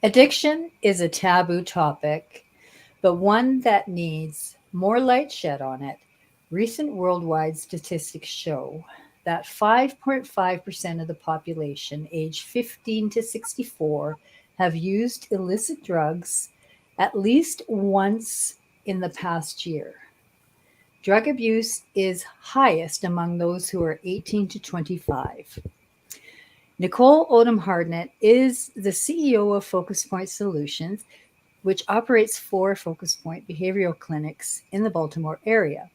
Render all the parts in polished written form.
Addiction is a taboo topic, but one that needs more light shed on it. Recent worldwide statistics show that 5.5% of the population aged 15 to 64 have used illicit drugs at least once in the past year. Drug abuse is highest among those who are 18 to 25. Nicole Odom-Hardnett is the CEO of Focus Point Solutions, which operates four Focus Point behavioral clinics in the Baltimore area.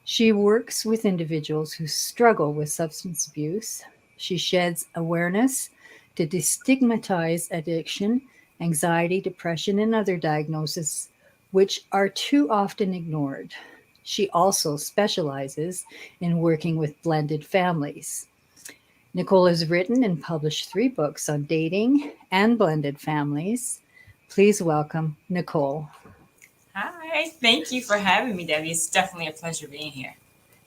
She works with individuals who struggle with substance abuse. She sheds awareness to destigmatize addiction, anxiety, depression, and other diagnoses which are too often ignored. She also specializes in working with blended families. Nicole has written and published three books on dating and blended families. Please welcome Nicole. Hi, thank you for having me, Debbie. It's definitely a pleasure being here.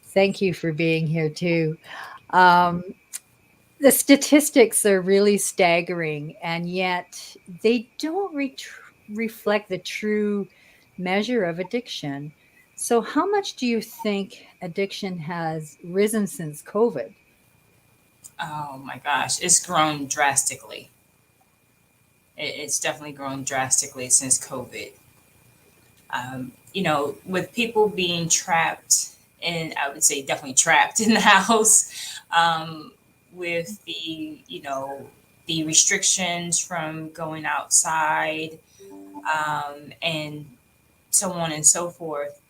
Thank you for being here too. Um, the statistics are really staggering, and yet they don't reflect the true measure of addiction. So, how much do you think addiction has risen since COVID? Oh my gosh, it's grown drastically. It's definitely grown drastically since COVID. With people being trapped, and I would say definitely trapped in the house, with the restrictions from going outside, and so on and so forth.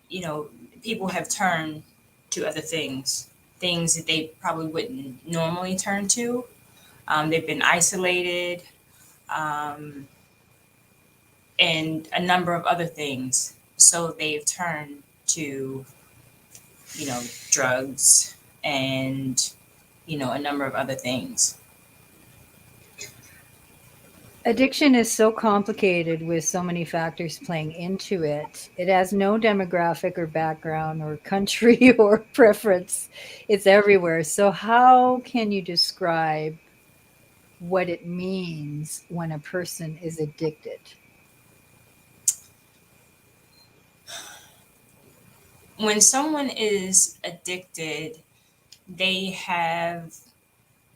you know, People have turned to other things that they probably wouldn't normally turn to. They've been isolated, um, and a number of other things. So they've turned to, drugs and, a number of other things. Addiction is so complicated with so many factors playing into it. It has no demographic or background or country or preference. It's everywhere. So, how can you describe what it means when a person is addicted? When someone is addicted, they have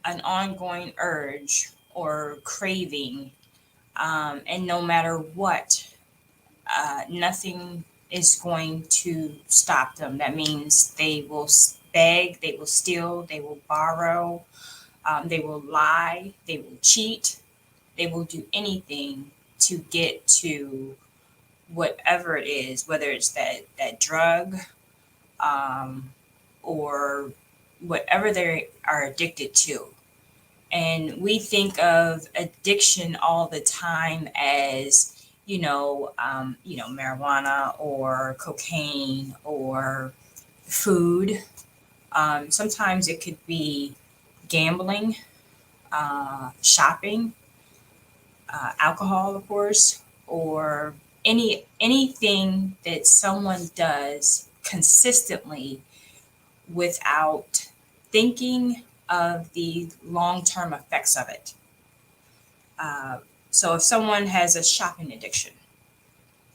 an ongoing urge or craving, and no matter what, nothing is going to stop them. That means they will beg, they will steal, they will borrow, they will lie, they will cheat, they will do anything to get to whatever it is, whether it's that drug, um, or whatever they are addicted to. And we think of addiction all the time as, marijuana or cocaine or food. Sometimes it could be gambling, shopping, alcohol, of course, or anything that someone does consistently without thinking of the long term effects of it. Uh, so, if someone has a shopping addiction,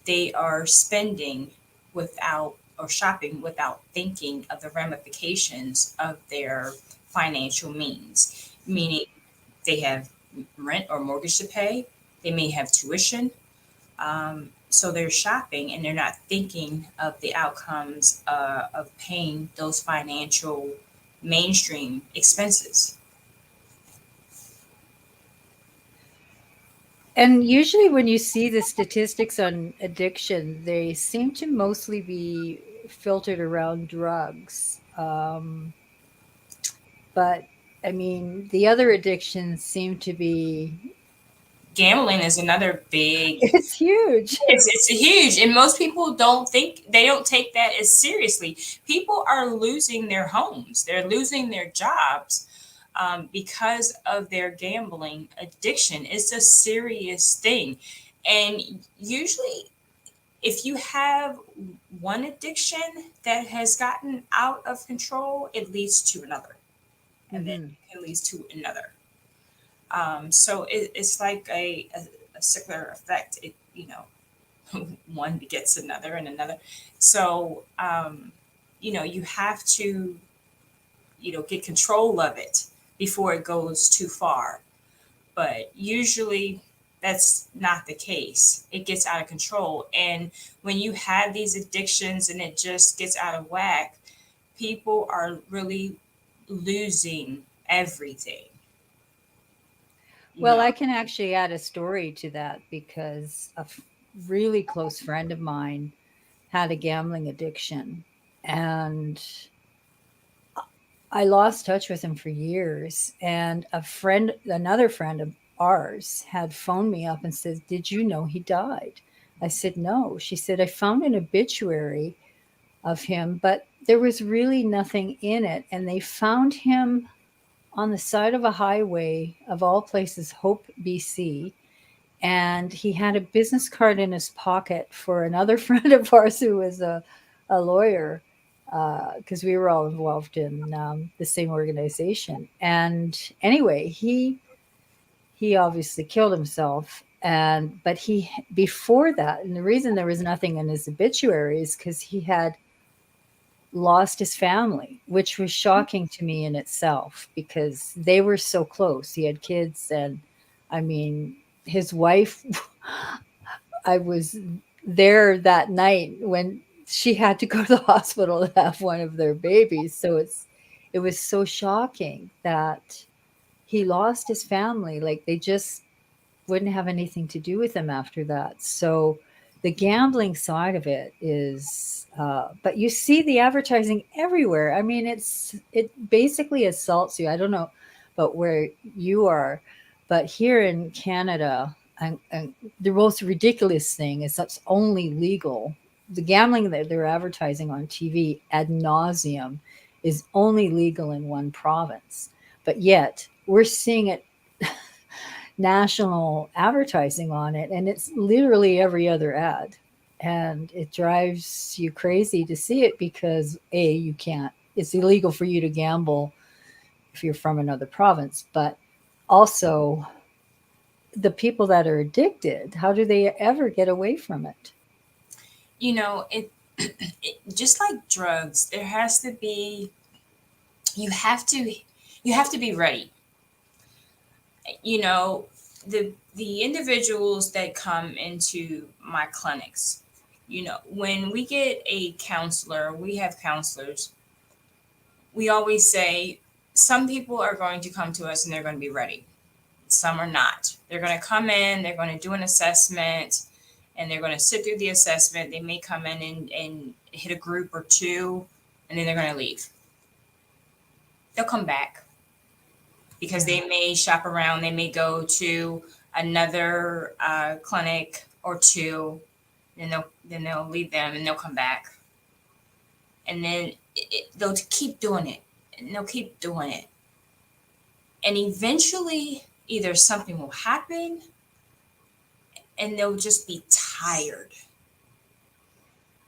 they are spending without or shopping without thinking of the ramifications of their financial means, meaning they have rent or mortgage to pay, they may have tuition. So they're shopping and they're not thinking of the outcomes of paying those financial mainstream expenses. And usually, when you see the statistics on addiction, they seem to mostly be filtered around drugs. But I mean, the other addictions seem to be, Gambling is another big. it's huge. It's huge, and most people don't take that as seriously. People are losing their homes, they're losing their jobs, because of their gambling addiction. It's a serious thing, and usually, if you have one addiction that has gotten out of control, it leads to another, and then Hmm. it leads to another. So it's like a circular effect. It, one begets another and another. So, you have to, get control of it before it goes too far. But usually that's not the case. It gets out of control. And when you have these addictions and it just gets out of whack, people are really losing everything, you Well, know. I can actually add a story to that because really close friend of mine had a gambling addiction, and I lost touch with him for years. And another friend of ours, had phoned me up and said, "Did you know he died?" I said, "No." She said, "I found an obituary of him, but there was really nothing in it. And they found him on the side of a highway, of all places, Hope, BC. And he had a business card in his pocket for another friend of ours who was a lawyer, because we were all involved in the same organization. And anyway, he obviously killed himself. And but he before that, and the reason there was nothing in his obituary is because he had lost his family, which was shocking to me in itself because they were so close. He had kids, and I mean, his wife, I was there that night when she had to go to the hospital to have one of their babies. So it was so shocking that he lost his family. Like they just wouldn't have anything to do with him after that. So the gambling side of it is, but you see the advertising everywhere. I mean, it basically assaults you. I don't know about where you are, but here in Canada, and the most ridiculous thing is that's only legal. The gambling that they're advertising on TV ad nauseum is only legal in one province, but yet we're seeing it national advertising on it, and it's literally every other ad. And it drives you crazy to see it because you can't, it's illegal for you to gamble if you're from another province, but also the people that are addicted, how do they ever get away from it? It, it just like drugs, there has to be, you have to you have to be ready. you know the individuals that come into my clinics, when we get a counselor, we have counselors, we always say some people are going to come to us and they're going to be ready. Some are not. They're going to come in, they're going to do an assessment, and they're going to sit through the assessment. They may come in and hit a group or two, and then they're going to leave. They'll come back because Yeah. they may shop around. They may go to another clinic or two, then they'll leave them and they'll come back, and then they'll keep doing it, and they'll keep doing it, and eventually either something will happen and they'll just be tired.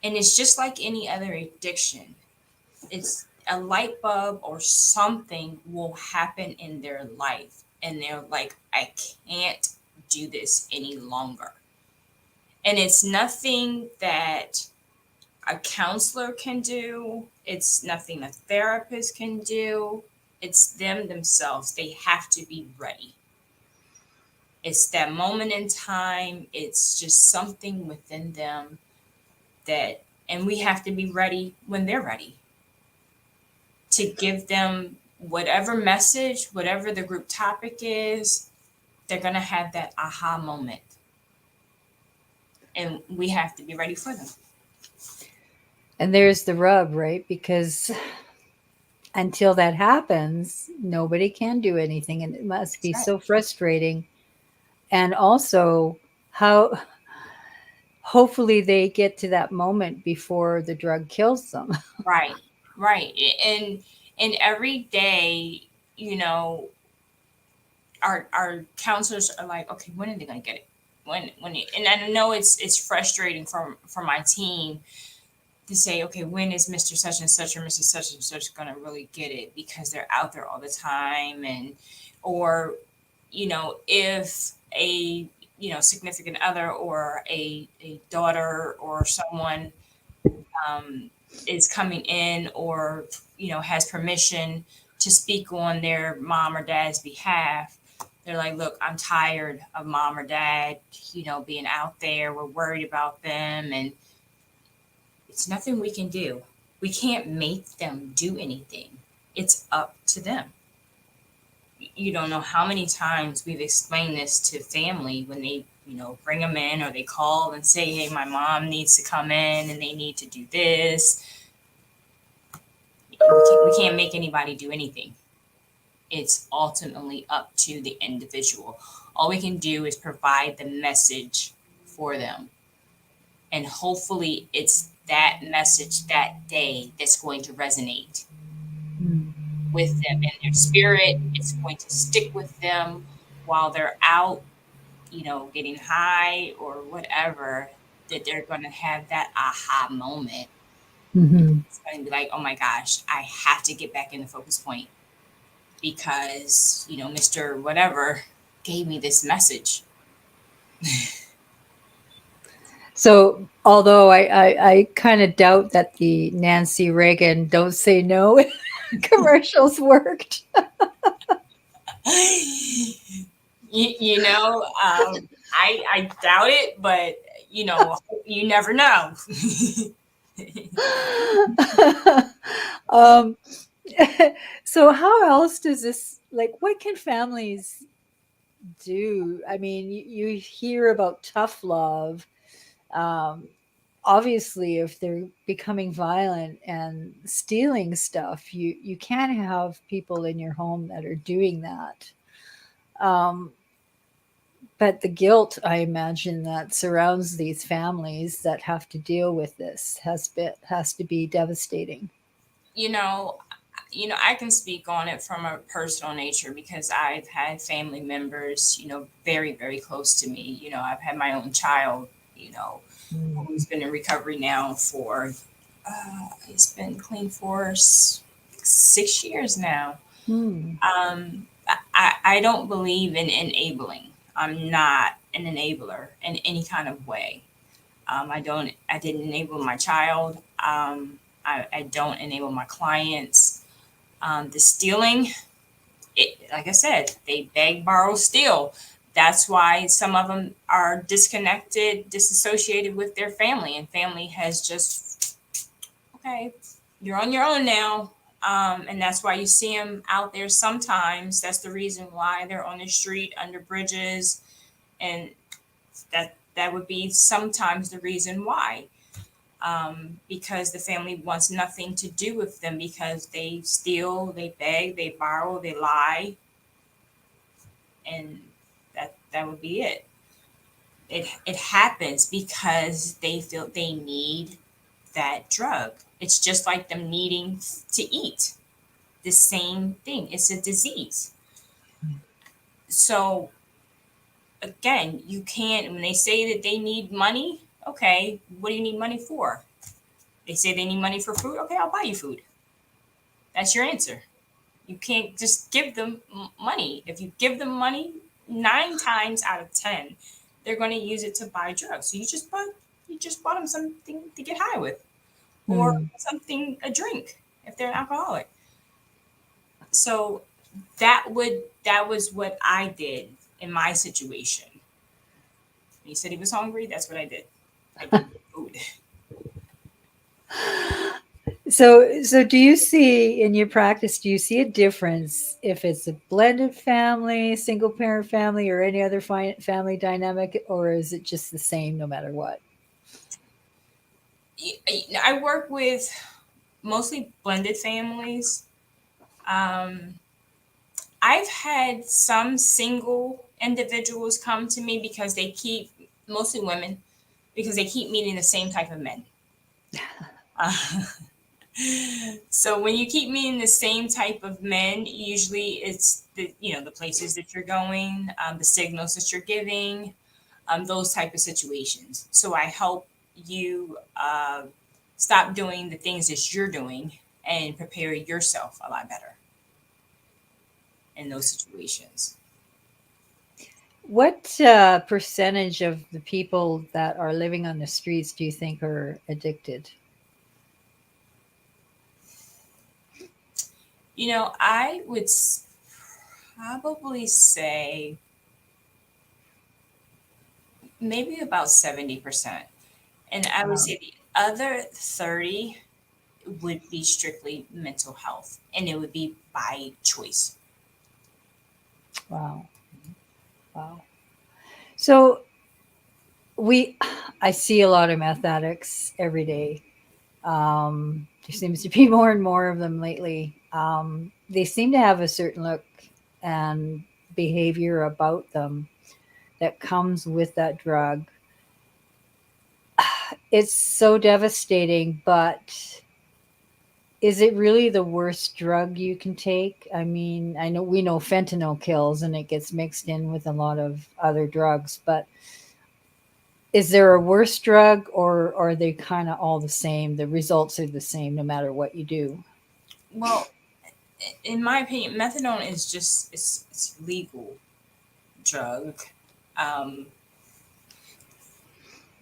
And it's just like any other addiction. It's a light bulb or something will happen in their life. And they're like, I can't do this any longer. And it's nothing that a counselor can do, it's nothing a therapist can do. It's them themselves. They have to be ready. It's that moment in time. It's just something within them that, and we have to be ready when they're ready to give them whatever message, whatever the group topic is. They're going to have that aha moment, and we have to be ready for them. And there's the rub, right? Because until that happens, nobody can do anything. And it must That's be right. so frustrating. And also, how hopefully they get to that moment before the drug kills them. Right, right. And every day, you know, our counselors are like, okay, when are they going to get it? And I know it's frustrating for my team to say, okay, when is Mr. Such and Such or Mrs. Such and Such going to really get it, because they're out there all the time, and or if significant other or a daughter or someone um, is coming in or has permission to speak on their mom or dad's behalf. They're like, look, I'm tired of mom or dad being out there, we're worried about them, and it's nothing we can do. We can't make them do anything. It's up to them. You don't know how many times we've explained this to family when they bring them in, or they call and say, hey, my mom needs to come in and they need to do this. We can't make anybody do anything. It's ultimately up to the individual. All we can do is provide the message for them, and hopefully it's that message that day that's going to resonate with them in their spirit. It's going to stick with them while they're out, getting high or whatever, that they're going to have that aha moment. Mm-hmm. It's going to be like, oh my gosh, I have to get back in the focus point because, Mr. Whatever gave me this message. So, although I kind of doubt that the Nancy Reagan "Don't Say No" commercials worked. I doubt it, but you never know. um, so, how else does this, like, what can families do? I mean, you hear about tough love. Um, Obviously, if they're becoming violent and stealing stuff, you can't have people in your home that are doing that. Um, but the guilt, I imagine, that surrounds these families that have to deal with this has to be devastating. you know, I can speak on it from a personal nature because I've had family members, very, very close to me. I've had my own child, Mm. who's been in recovery now for, it's been clean for 6 years now. Hmm. I don't believe in enabling. I'm not an enabler in any kind of way. I didn't enable my child. I don't enable my clients. The stealing, like I said, they beg, borrow, steal. That's why some of them are disconnected, disassociated with their family, and family has just, okay, you're on your own now. And that's why you see them out there sometimes. That's the reason why they're on the street, under bridges, and that would be sometimes the reason why. Because the family wants nothing to do with them because they steal, they beg, they borrow, they lie, and that would be it. It happens because they feel they need that drug. It's just like them needing to eat. The same thing. It's a disease. So again, you can't, when they say that they need money, okay, what do you need money for? They say they need money for food. Okay, I'll buy you food. That's your answer. You can't just give them money. If you give them money, 9 times out of 10, they're going to use it to buy drugs. So you just bought them something to get high with, or Hmm. something, a drink, if they're an alcoholic. So that was what I did in my situation. He said he was hungry. That's what I did. I gave him food. So do you see in your practice, do you see a difference if it's a blended family, single parent family, or any other family dynamic, or is it just the same no matter what? I work with mostly blended families. Um, I've had some single individuals come to me because they keep, mostly women, because they keep meeting the same type of men. Uh, so when you keep meeting the same type of men, usually it's the places that you're going, the signals that you're giving, those type of situations. So I help you stop doing the things that you're doing and prepare yourself a lot better in those situations. What percentage of the people that are living on the streets do you think are addicted? I would probably say maybe about 70%. And I would Wow. say the other 30 would be strictly mental health, and it would be by choice. Wow. Wow. So we, I see a lot of meth addicts every day. There seems to be more and more of them lately. They seem to have a certain look and behavior about them that comes with that drug. It's so devastating, but is it really the worst drug you can take? I mean, I know we know fentanyl kills and it gets mixed in with a lot of other drugs, but is there a worse drug or are they kind of all the same? The results are the same no matter what you do. Well, in my opinion, methadone is just it's legal drug. Um,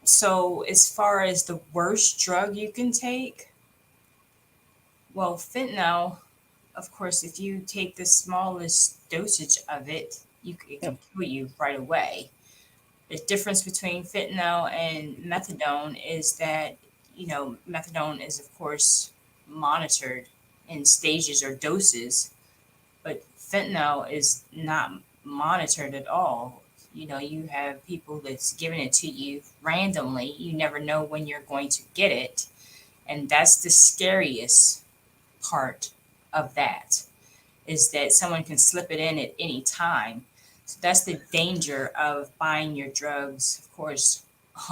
so as far as the worst drug you can take, well, fentanyl, of course, if you take the smallest dosage of it, it Yep. can kill you right away. The difference between fentanyl and methadone is that, methadone is, of course, monitored in stages or doses, but fentanyl is not monitored at all. You have people that's giving it to you randomly. You never know when you're going to get it. And that's the scariest part of that is that someone can slip it in at any time. So that's the danger of buying your drugs, of course,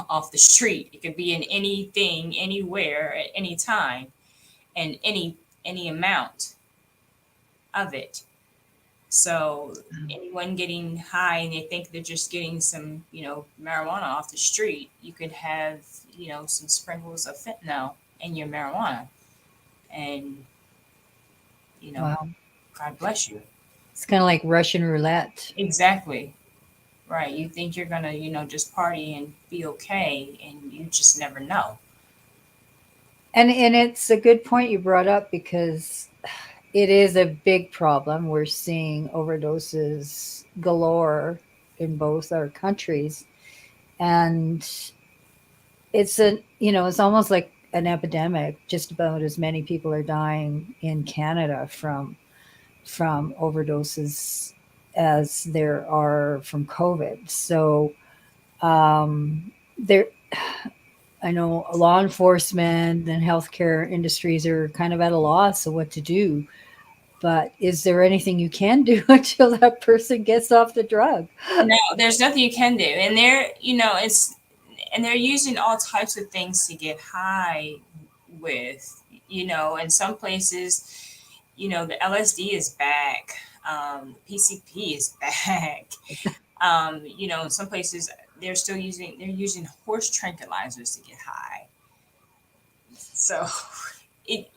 off the street. It could be in anything, anywhere, at any time, and any amount of it. So anyone getting high and they think they're just getting some, marijuana off the street, you could have, some sprinkles of fentanyl in your marijuana. And, you know, Wow. God bless you. It's kind of like Russian roulette. Exactly. Right. You think you're gonna, just party and be okay, and you just never know. And it's a good point you brought up because it is a big problem. We're seeing overdoses galore in both our countries. And it's almost like an epidemic. Just about as many people are dying in Canada from overdoses as there are from COVID. So there, I know law enforcement and healthcare industries are kind of at a loss of what to do. But is there anything you can do until that person gets off the drug? No, there's nothing you can do, and they're using all types of things to get high with. In some places, the LSD is back, PCP is back. In some places they're using horse tranquilizers to get high. So it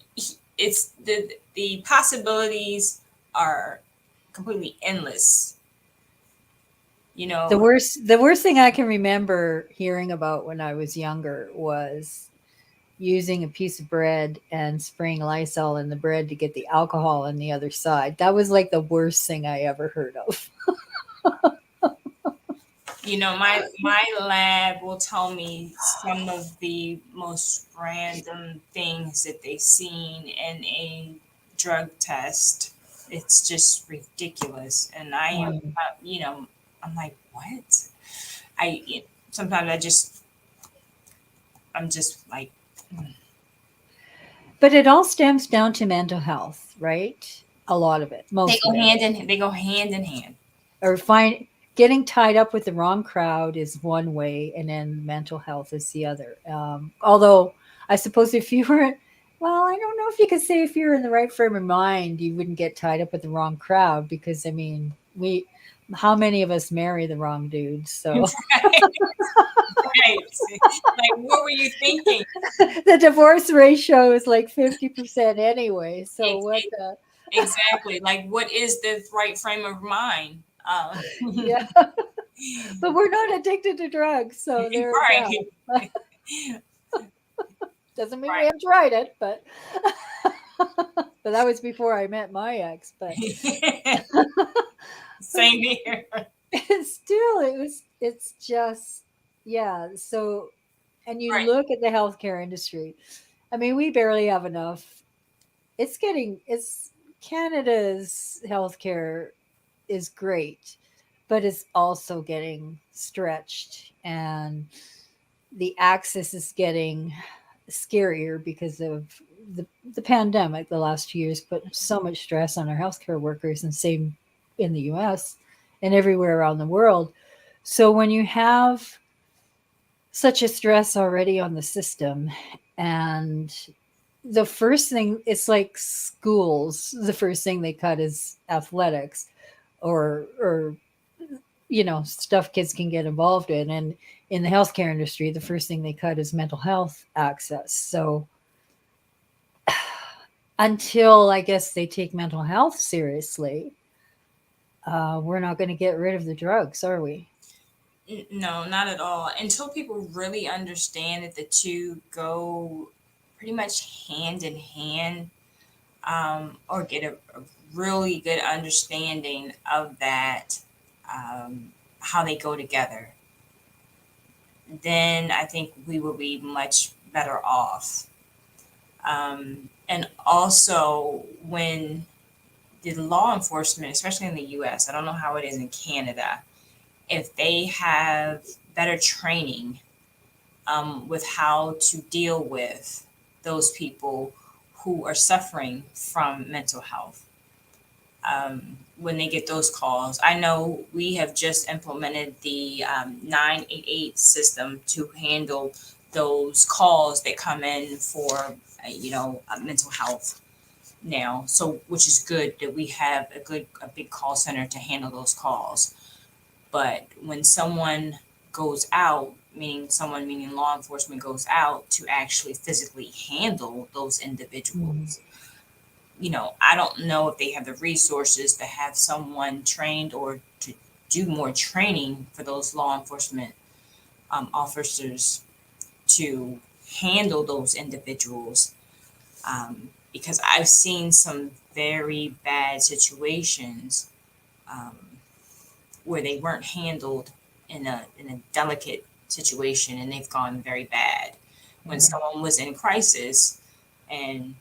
it's the possibilities are completely endless. You The know, worst the worst thing I can remember hearing about when I was younger was using a piece of bread and spraying Lysol in the bread to get the alcohol on the other side. That was like the worst thing I ever heard of. my lab will tell me some of the most random things that they've seen in a drug test. It's just ridiculous, and I am, Wow. I'm like, what? Sometimes I'm just like, But it all stems down to mental health, right? A lot of it, most of it. they go hand in hand. Or find getting tied up with the wrong crowd is one way, and then mental health is the other. Although I suppose if you were, well, I don't know if you could say if you're in the right frame of mind, you wouldn't get tied up with the wrong crowd because I mean, how many of us marry the wrong dudes? So Right. Like, what were you thinking? the divorce ratio is like 50% anyway. So Ex- what? ex- Exactly. Like, what is the right frame of mind? Yeah. But we're not addicted to drugs, so there's Right. that. Doesn't mean we Right. haven't tried it, but but that was before I met my ex. But but Same here. still, it's just yeah. So and you Right. look at the healthcare industry. I mean, we barely have enough. It's Canada's healthcare is great, but it's also getting stretched, and the access is getting scarier because of the pandemic. The last 2 years put so much stress on our healthcare workers, and same in the US and everywhere around the world. So when you have such a stress already on the system, and the first thing, it's like schools, the first thing they cut is athletics, or stuff kids can get involved in. And in the healthcare industry, the first thing they cut is mental health access. So until I guess they take mental health seriously, we're not going to get rid of the drugs, are we? No, not at all. Until people really understand that the two go pretty much hand in hand, or get a really good understanding of that, how they go together, then I think we will be much better off. And also, when the law enforcement, especially in the US, I don't know how it is in Canada, if they have better training, with how to deal with those people who are suffering from mental health, when they get those calls. I know we have just implemented the 988 system to handle those calls that come in for, mental health now. So, which is good that we have a big call center to handle those calls. But when someone goes out, meaning law enforcement goes out to actually physically handle those Mm. individuals, I don't know if they have the resources to have someone trained or to do more training for those law enforcement, officers to handle those individuals, because I've seen some very bad situations, um, where they weren't handled in a delicate situation, and they've gone very bad when Yeah. someone was in crisis, and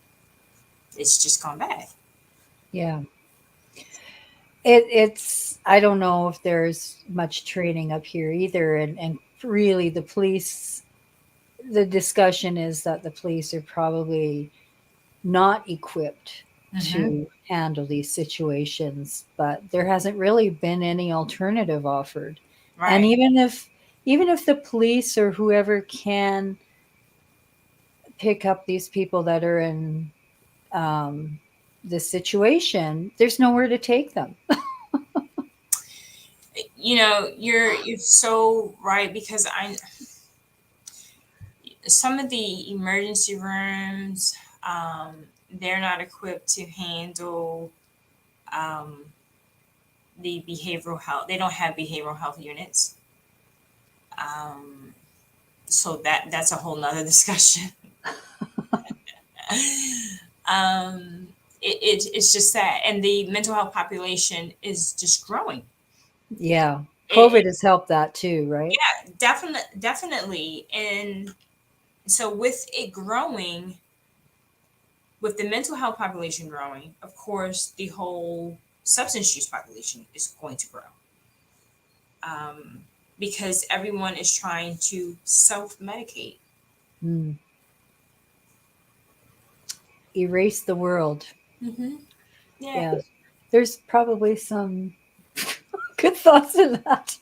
it's just gone bad. Yeah. It's I don't know if there's much training up here either, and really the police. The discussion is that the police are probably not equipped Hmm. to handle these situations, but there hasn't really been any alternative offered. And Right. even if the police or whoever can pick up these people that are in um, this situation, there's nowhere to take them. You're so right, because I some of the emergency rooms, they're not equipped to handle, um, the behavioral health. They don't have behavioral health units. Um, so that's a whole nother discussion. um, it's just that, and the mental health population is just growing. Yeah, COVID It has helped that too, right? Yeah, definitely, and so with it growing, with the mental health population growing, of course, the whole substance use population is going to grow, um, because everyone is trying to self medicate. Mm. Erase the world. Hmm. Yeah, Yeah, there's probably some good thoughts in that.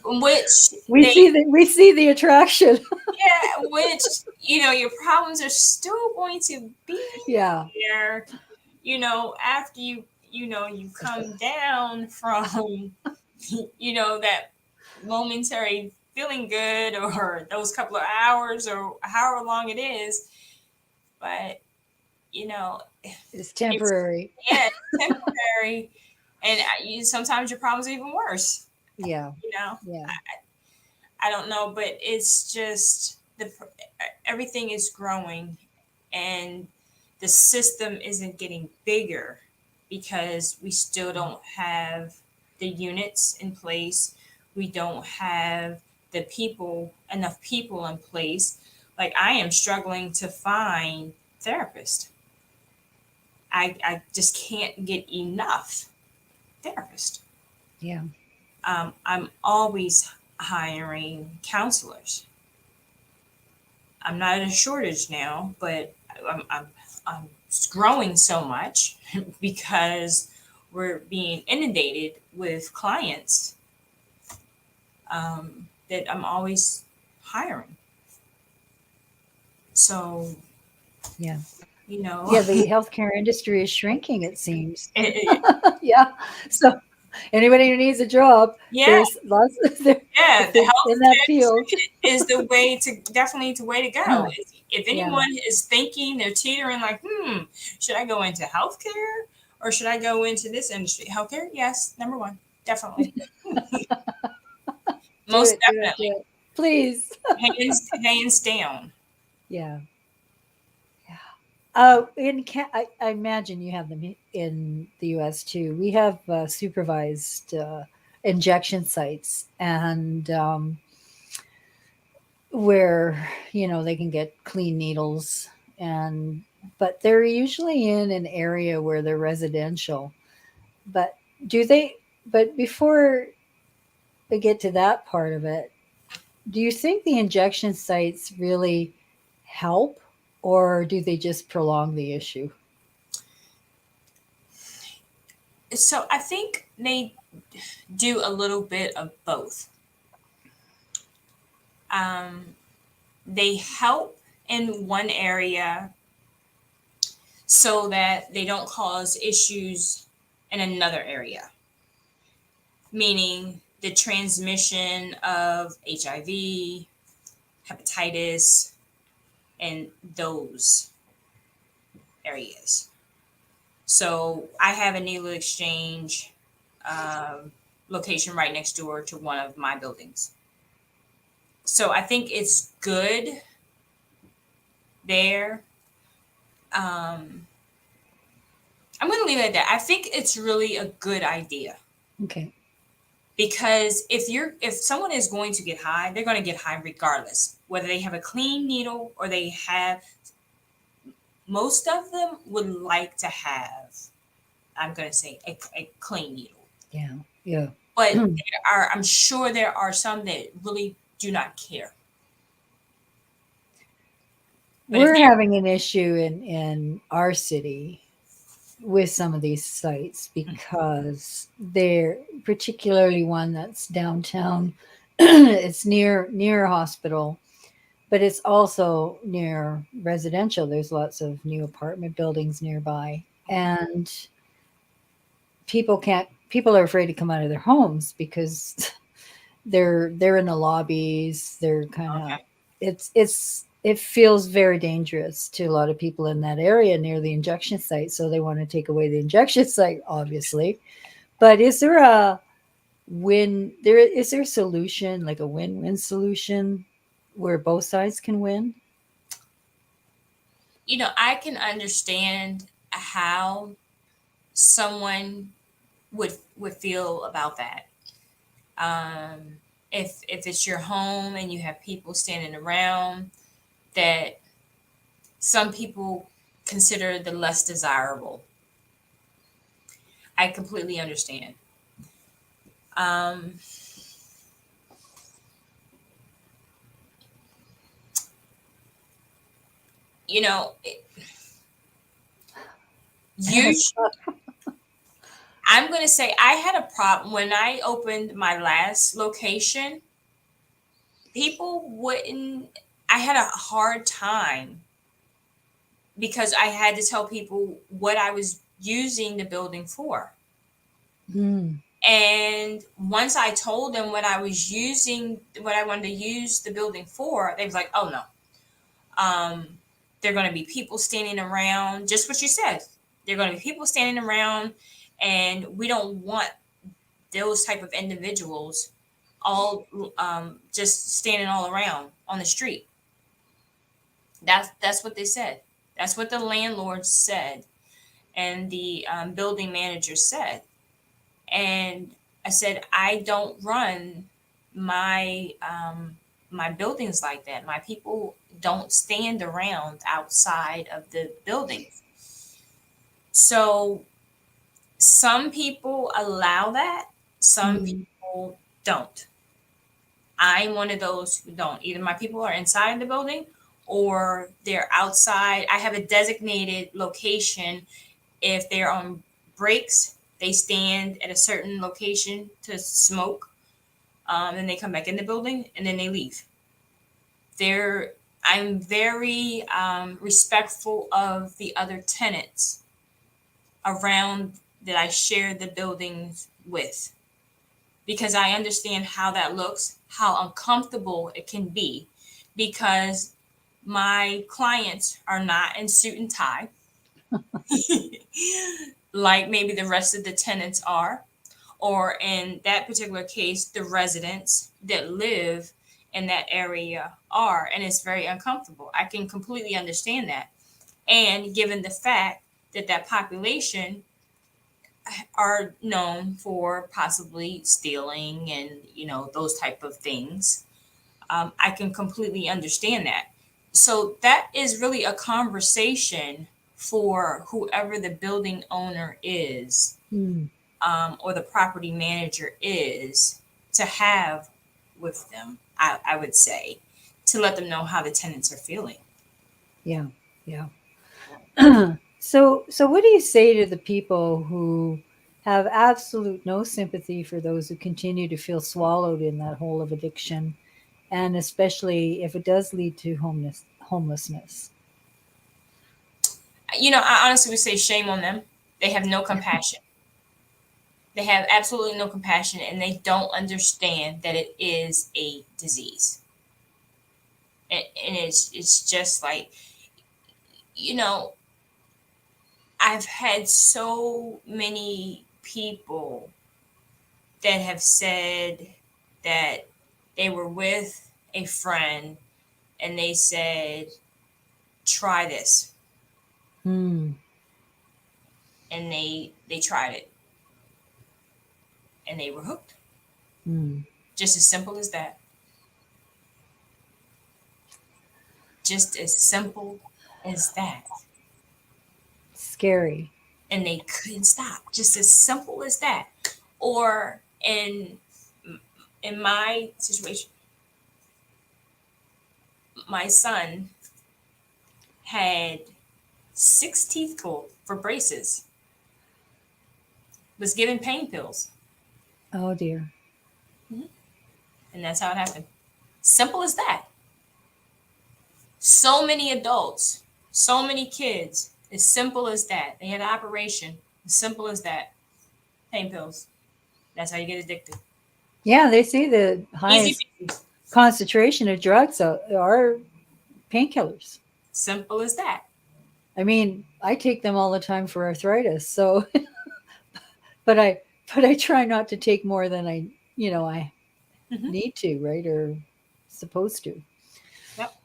which We they see the attraction. yeah, which your problems are still going to be Yeah. there, after you come down from that momentary feeling good, or those couple of hours, or however long it is. But you know It's it's temporary. yeah, it's temporary. And sometimes your problem's even worse. Yeah. You know, Yeah. I don't know, but it's just everything is growing, and the system isn't getting bigger because we still don't have the units in place. We don't have the people, enough people in place. Like I am struggling to find therapists. I just can't get enough therapists. Yeah. I'm always hiring counselors. I'm not in a shortage now, but I'm growing so much because we're being inundated with clients, that I'm always hiring. So, Yeah. you know, Yeah. The healthcare industry is shrinking, it seems. it, Yeah. So anybody who needs a job, yeah, there's lots there yeah, if the they're in that healthcare field. is the way to definitely the way to go. If Yeah. anyone is thinking they're teetering like, should I go into healthcare or should I go into this industry? Healthcare, yes, number one, definitely, Do most it. Do it. Do definitely, it. Please. hands down. Yeah. I imagine you have them in the U.S. too. We have supervised injection sites, and where they can get clean needles, and but they're usually in an area where they're residential. But do they? But before we get to that part of it, do you think the injection sites really help, or do they just prolong the issue? So I think they do a little bit of both. Um, they help in one area so that they don't cause issues in another area, meaning the transmission of HIV, hepatitis, and those areas. So I have a needle exchange location right next door to one of my buildings. So I think it's good there. Um, I'm going to leave it at that. I think it's really a good idea Okay. because if someone is going to get high, they're going to get high regardless, whether they have a clean needle or they have. Most of them would like to have, I'm going to say, a clean needle, Yeah. Yeah. but I'm sure there are some that really do not care. But if We're they're having an issue in our city with some of these sites because they're particularly one that's downtown. It's near a hospital, but it's also near residential. There's lots of new apartment buildings nearby, and people are afraid to come out of their homes because they're in the lobbies. They're kind of okay, it feels very dangerous to a lot of people in that area near the injection site. So they want to take away the injection site, obviously. But is there a is there a solution, like a win-win solution where both sides can win? I can understand how someone would feel about that. Um, if it's your home and you have people standing around that some people consider the less desirable, I completely understand. Um, you know, And you. it's I'm going to say I had a problem when I opened my last location. People wouldn't. I had a hard time because I had to tell people what I was using the building for. mm, And once I told them what I was using, what I wanted to use the building for, they was like, "Oh no, um, there are going to be people standing around." Just what you said. There are going to be people standing around, And we don't want those type of individuals all just standing all around on the street. That's what they said. That's what the landlord said, and the building manager said. And I said, I don't run my my buildings like that. My people don't stand around outside of the buildings. So some people allow that, some Mm. people don't. I'm one of those who don't. Either my people are inside the building or they're outside. I have a designated location. If they're on breaks, they stand at a certain location to smoke. Then they come back in the building and then they leave. They're I'm very respectful of the other tenants around that I share the buildings with, because I understand how that looks, how uncomfortable it can be, because my clients are not in suit and tie like maybe the rest of the tenants are, or in that particular case, the residents that live in that area are, and it's very uncomfortable. I can completely understand that. And given the fact that that population are known for possibly stealing and those type of things, I can completely understand that. So that is really a conversation for whoever the building owner is, Mm. or the property manager is, to have with them. I would say, to let them know how the tenants are feeling. Yeah. Yeah. So what do you say to the people who have absolute no sympathy for those who continue to feel swallowed in that hole of addiction, and especially if it does lead to homelessness? I honestly would say shame on them. They have no compassion. They have absolutely no compassion, and they don't understand that it is a disease. And it's just like, you know, I've had so many people that have said that they were with a friend and they said, try this. Hmm. And they tried it and they were hooked. Hmm. Just as simple as that. Just as simple as that. Scary. And they couldn't stop. Just as simple as that. Or in my situation, my son had 6 teeth pulled for braces, was given pain pills, Oh dear. and that's how it happened. Simple as that. So many adults, so many kids, as simple as that. They had an operation, as simple as that. Pain pills. That's how you get addicted. Yeah, they say the Easy highest peasy. concentration of drugs are painkillers. Simple as that. I mean, I take them all the time for arthritis. So, but I try not to take more than I Hmm. need to, right? Or supposed to. Yep.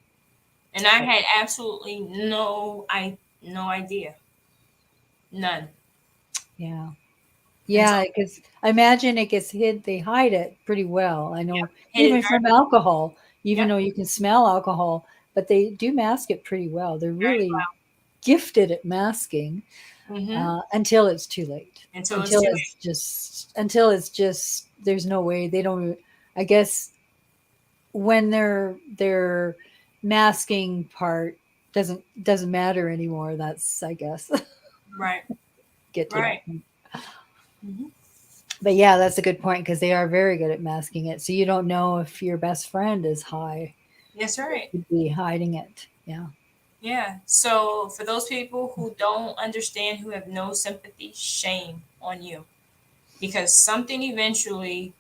And I had absolutely no idea. None. Yeah. Until Yeah, because I imagine it gets hid. They hide it pretty well. I yep, know hit it even very from alcohol, even yep, though you can smell alcohol, but they do mask it pretty well. They're very really gifted at masking well. Hmm. until it's too late. Until it's too Until it's just there's no way they don't. I guess when their masking part doesn't matter anymore. That's I guess late. Right. get to Right. that point. Hmm. But yeah, that's a good point because they are very good at masking it. So you don't know if your best friend is high. That's right. Could be hiding it. Yeah. Yeah. So for those people who don't understand, who have no sympathy, shame on you. Because something eventually,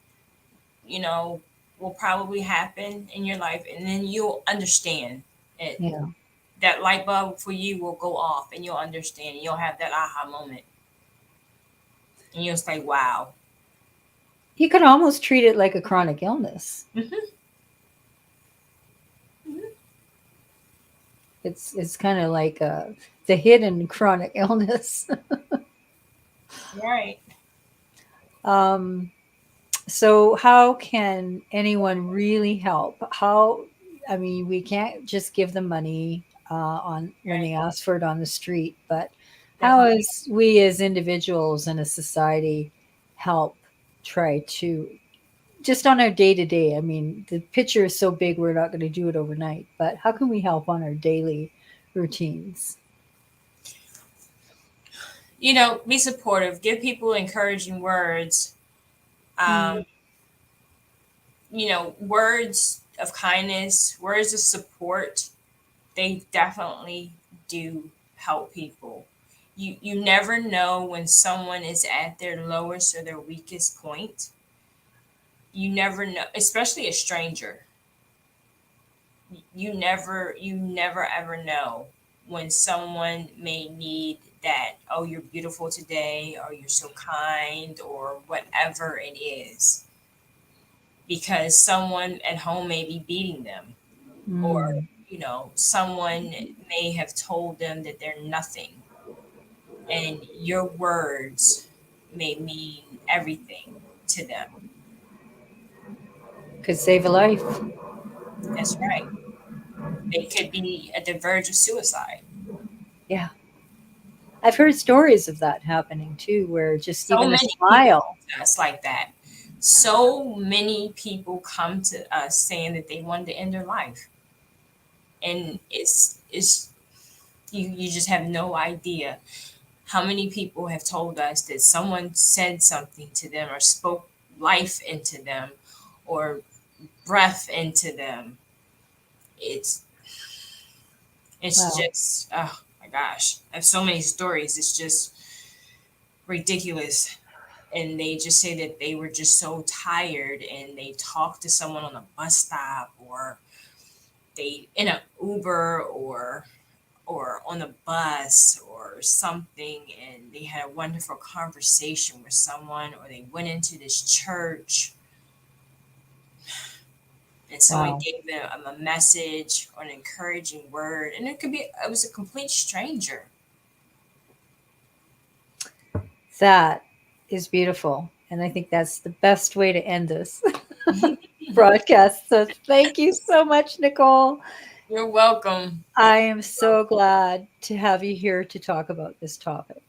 you know, will probably happen in your life, and then you'll understand it. Yeah. That light bulb for you will go off and you'll understand. You'll have that aha moment. And you'll say, wow. You can almost treat it like a chronic illness. Hmm. It's kind of like the hidden chronic illness. Right. um, so how can anyone really help? How, I mean, we can't just give them money on when Right. they ask for it on the street, but how Definitely. as we as individuals in a society help try to just on our day to day? I mean, the picture is so big, we're not going to do it overnight, but how can we help on our daily routines? Be supportive, give people encouraging words. Mm, Um, words of kindness, words of support, they definitely do help people. You never know when someone is at their lowest or their weakest point. You never know, especially a stranger. You never ever know when someone may need that, oh, you're beautiful today, or you're so kind, or whatever it is, because someone at home may be beating them, or mm. someone may have told them that they're nothing, and your words may mean everything to them. Could save a life. That's right. They could be at the verge of suicide. Yeah. I've heard stories of that happening too, where just So even a many people smile. come to us like that. So many people come to us saying that they wanted to end their life, and it's you just have no idea how many people have told us that someone said something to them or spoke life into them or breath into them. It's it's Wow. just, oh my gosh, I have so many stories. It's just ridiculous. And they just say that they were just so tired, and they talked to someone on a bus stop, or they in an Uber, or on a bus or something, and they had a wonderful conversation with someone, or they went into this church and someone Wow. gave them a message or an encouraging word, and it was a complete stranger. That is beautiful. And I think that's the best way to end this broadcast. So thank you so much, Nicole. You're welcome. I am so glad to have you here to talk about this topic.